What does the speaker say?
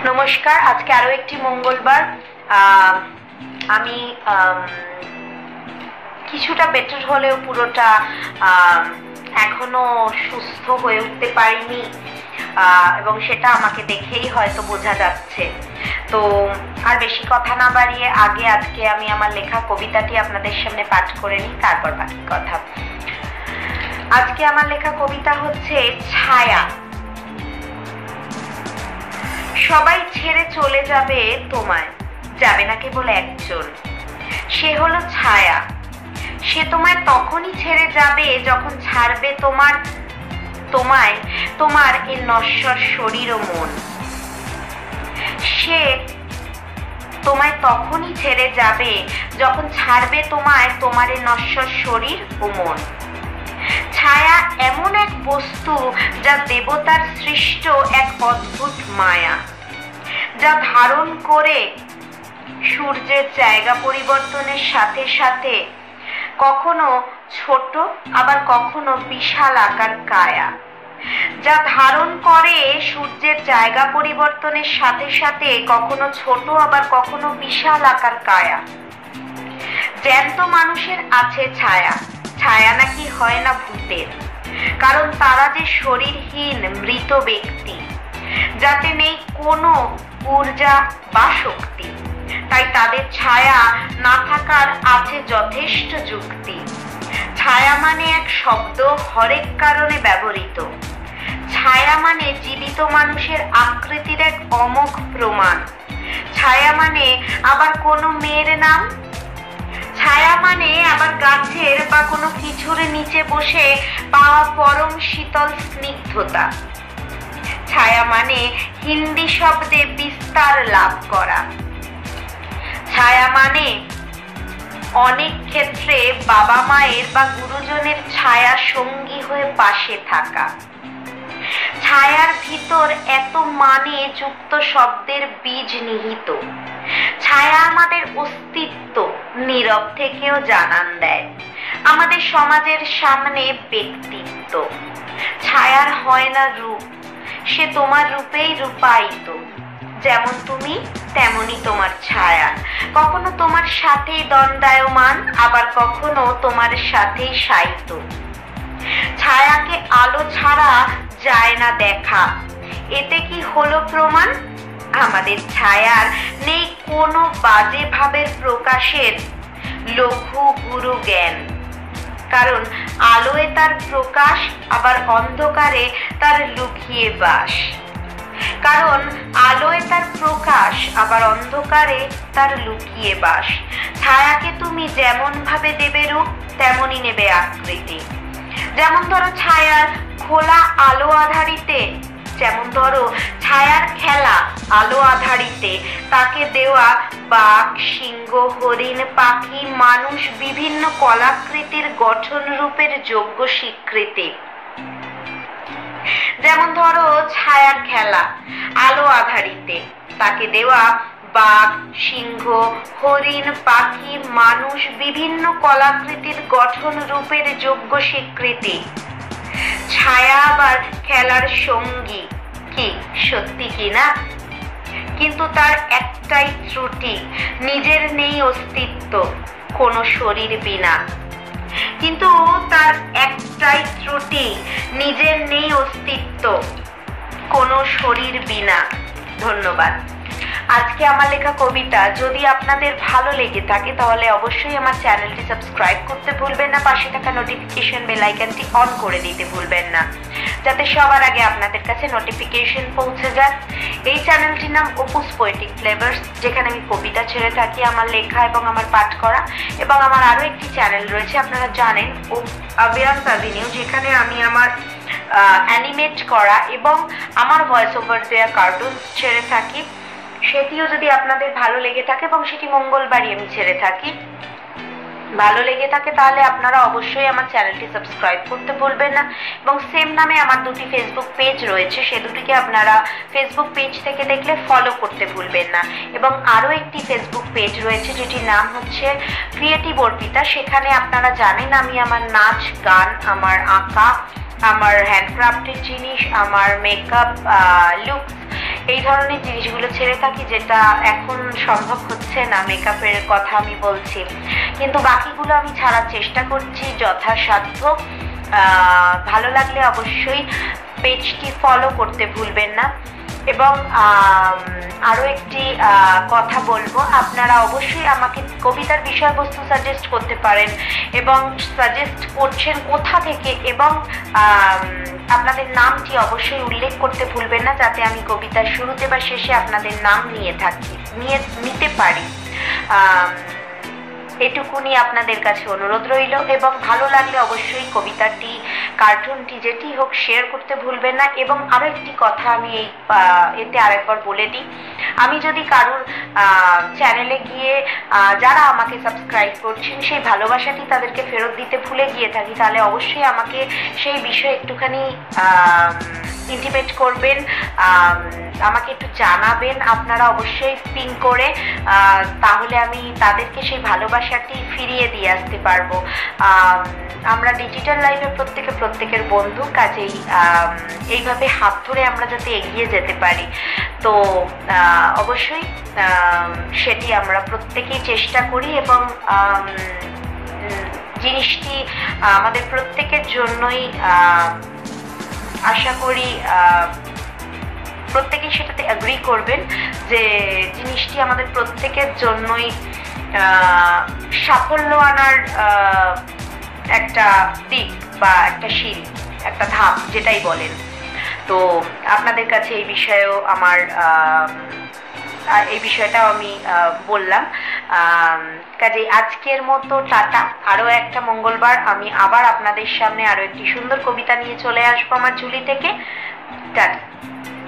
নমস্কার। আজকে আরো একটি মঙ্গলবার। আমি কিছুটা বেটার হলেও পুরোটা এখনো সুস্থ হয়ে উঠতে পারিনি, এবং সেটা আমাকে দেখেই হয়তো বোঝা যাচ্ছে। তো আর বেশি কথা না বাড়িয়ে আজকে আমি আমার লেখা কবিতাটি আপনাদের সামনে পাঠ করে নিই, তারপর বাকি কথা। আজকে আমার লেখা কবিতা হচ্ছে ছায়া। সবাই ছেড়ে চলে যাবে তোমায়, যাবে না কেবল একজন, সে হলো ছায়া। সে তোমায় তখনই ছেড়ে যাবে যখন ছাড়বে তোমার এই নশ্বর শরীর ও মন। সে তোমায় তখনই ছেড়ে যাবে যখন ছাড়বে তোমার এই নশ্বর শরীর ও মন। ছায়া এমন এক বস্তু যা দেবতার সৃষ্ট এক অদ্ভুত মায়া, যা ধারণ করে সূর্যের জায়গা পরিবর্তনের সাথে সাথে কখনো ছোট আবার কখনো বিশাল আকার কায়া, যা ধারণ করে সূর্যের জায়গা পরিবর্তনের সাথে সাথে কখনো ছোট আবার কখনো বিশাল আকার কায়া। জ্যান্ত মানুষের আছে ছায়া, ছায়া নাকি হয় না ভূতের, কারণ তারা যে শরীরহীন মৃত ব্যক্তি, যাতে নেই কোনো ঊর্জা বা শক্তি, তাই তাদের ছায়া না থাকার আছে যথেষ্ট যুক্তি। ছায়া মানে এক শব্দ হরেক কারণে ব্যবহৃত। ছায়া মানে জীবিত মানুষের আকৃতির এক অমোঘ প্রমাণ। ছায়া মানে আবার কোনো মেয়ের নাম। ছায়া মানে আবার গাছের বা কোনো কিছুর নিচে বসে পাওয়া পরম শীতল স্নিগ্ধতা। ছায়া মানে হিন্দি শব্দে বিস্তার লাভ করা। ছায়া মানে অনেক ক্ষেত্রে বাবা মায়ের বা গুরুজনের ছায়া সঙ্গী হয়ে পাশে থাকা। ছায়ার ভিতর এত মানে যুক্ত শব্দের বীজ নিহিত। ছায়া আমাদের অস্তিত্ব নীরব থেকেও জানান দেয়, আমাদের সমাজের সামনে ব্যক্তিত্ব। ছায়ার হয় না রূপ, সে তোমার রূপেই রূপায়িত। যেমন তুমি তেমনি তোমার ছায়া, কখনো তোমার সাথেই দণ্ডায়মান, আবার কখনো তোমার সাথেই শায়িত। ছায়াকে আলো ছাড়া যায় না দেখা, এতে কি হলো প্রমাণ? আমাদের ছায়ার নেই কোনো বাজে ভাবের প্রকাশের লঘু গুরু জ্ঞান, কারণ আলোয় তার প্রকাশ, আবার অন্ধকারে তার লুকিয়ে বাস। কারণ আলোয় তার প্রকাশ, আবার অন্ধকারে তার লুকিয়ে বাস। ছায়াকে তুমি যেমন ভাবে দেবে রূপ, তেমনই নেবে আকৃতি। যেমন ধরো ছায়ার খোলা আলো আধারিতে, যেমন ধরো ছায়ার খেলা আলো আধারিতে, তাকে দেওয়া বাঘ, সিংহ, হরিণ, পাখি, মানুষ বিভিন্ন কলাকৃতির গঠন রূপের যোগ্য স্বীকৃতি। যেমন ধরো ছায়ার খেলা আলো আধারিতে, তাকে দেওয়া বাঘ, সিংহ, হরিণ, পাখি, মানুষ বিভিন্ন কলাকৃতির গঠন রূপের যোগ্য স্বীকৃতি। ছায়া আবার খেলার সঙ্গী, কি সত্যি কি না? কিন্তু তার একটাই ত্রুটি, নিজের নেই অস্তিত্ব কোনো শরীর বিনা। কিন্তু তার একটাই ত্রুটি, নিজের নেই অস্তিত্ব কোনো শরীর বিনা। ধন্যবাদ। আজকে আমার লেখা কবিতা যদি আপনাদের ভালো লেগে থাকে তাহলে অবশ্যই আমার চ্যানেলটি সাবস্ক্রাইব করতে ভুলবেন না, পাশে থাকা নোটিফিকেশন বেল আইকনটি অন করে দিতে ভুলবেন না, যাতে সবার আগে আপনাদের কাছে নোটিফিকেশন পৌঁছে যায়। এই চ্যানেলটির নাম অপুস পোয়েটিক ফ্লেভার্স, যেখানে আমি কবিতা ছেড়ে থাকি, আমার লেখা এবং আমার পাঠ করা। এবং আমার আরো একটি চ্যানেল রয়েছে, আপনারা জানেন, আভিয়ান্স অ্যাভিনিউ, যেখানে আমি আমার অ্যানিমেট করা এবং আমার ভয়েস ওভার দেওয়া কার্টুন ছেড়ে থাকি। সেটিও যদি আপনাদের ভালো লেগে থাকে, এবং সেটি মঙ্গলবারই আমি ছেড়ে থাকি, ভালো লেগে থাকে তাহলে আপনারা অবশ্যই আমার চ্যানেলটি সাবস্ক্রাইব করতে ভুলবেন না। এবং সেম নামে আমার দুটি ফেসবুক পেজ রয়েছে, সে দুটিকে আপনারা ফেসবুক পেজ থেকে দেখলে ফলো করতে ভুলবেন না। এবং আরও একটি ফেসবুক পেজ রয়েছে যেটির নাম হচ্ছে ক্রিয়েটিভ অর্পিতা, সেখানে আপনারা জানেন আমি আমার নাচ, গান, আমার আঁকা, আমার হ্যান্ডক্রাফটের জিনিস, আমার মেকআপ লুকস এই ধরনের জিনিসগুলো ছেড়ে থাকি, যেটা এখন সম্ভব হচ্ছে না, মেকআপের কথা আমি বলছি, কিন্তু বাকিগুলো আমি ছাড়ার চেষ্টা করছি যথাসাধ্য। ভালো লাগলে অবশ্যই পেজটি ফলো করতে ভুলবেন না। এবং আরও একটি কথা বলবো, আপনারা অবশ্যই আমাকে কবিতার বিষয়বস্তু সাজেস্ট করতে পারেন, এবং সাজেস্ট করছেন কোথা থেকে, এবং আপনাদের নামটি অবশ্যই উল্লেখ করতে ভুলবেন না, যাতে আমি কবিতার শুরুতে বা শেষে আপনাদের নাম নিতে পারি। এটুকুনি আপনাদের কাছে অনুরোধ রইল। এবং ভালো লাগলে অবশ্যই কবিতাটি, কার্টুনটি যেটি হোক শেয়ার করতে ভুলবেন না। এবং আরো একটি কথা আমি এতে আরেকবার বলে দিই, আমি যদি কারোর চ্যানেলে গিয়ে যারা আমাকে সাবস্ক্রাইব করছেন সেই ভালোবাসাটি তাদেরকে ফেরত দিতে ভুলে গিয়ে থাকি, তাহলে অবশ্যই আমাকে সেই বিষয়ে একটুখানি ইন্টিমেট করবেন, আমাকে একটু জানাবেন আপনারা অবশ্যই পিন করে, তাহলে আমি তাদেরকে সেই ভালোবাসাটি ফিরিয়ে দিয়ে আসতে পারবো। আমরা ডিজিটাল লাইফে প্রত্যেকের বন্ধু, কাজেই এইভাবে হাত ধরে আমরা যাতে এগিয়ে যেতে পারি, তো অবশ্যই সেটি আমরা প্রত্যেকেই চেষ্টা করি। এবং জিনিসটি আমাদের প্রত্যেকের জন্যই, আশা করি প্রত্যেকেই সেটাতে এগ্রি করবেন যে জিনিসটি আমাদের প্রত্যেকের জন্যই সাফল্য আনার একটা দিক বা একটা সিঁড়ি, একটা ধাপ, যেটাই বলেন। তো আপনাদের কাছে এই বিষয়েও এই বিষয়টাও আমি বললাম। কাজেই আজকের মতো টাটা। আরো একটা মঙ্গলবার আমি আবার আপনাদের সামনে আরো একটি সুন্দর কবিতা নিয়ে চলে আসবো আমার ঝুলি থেকে। টাটা।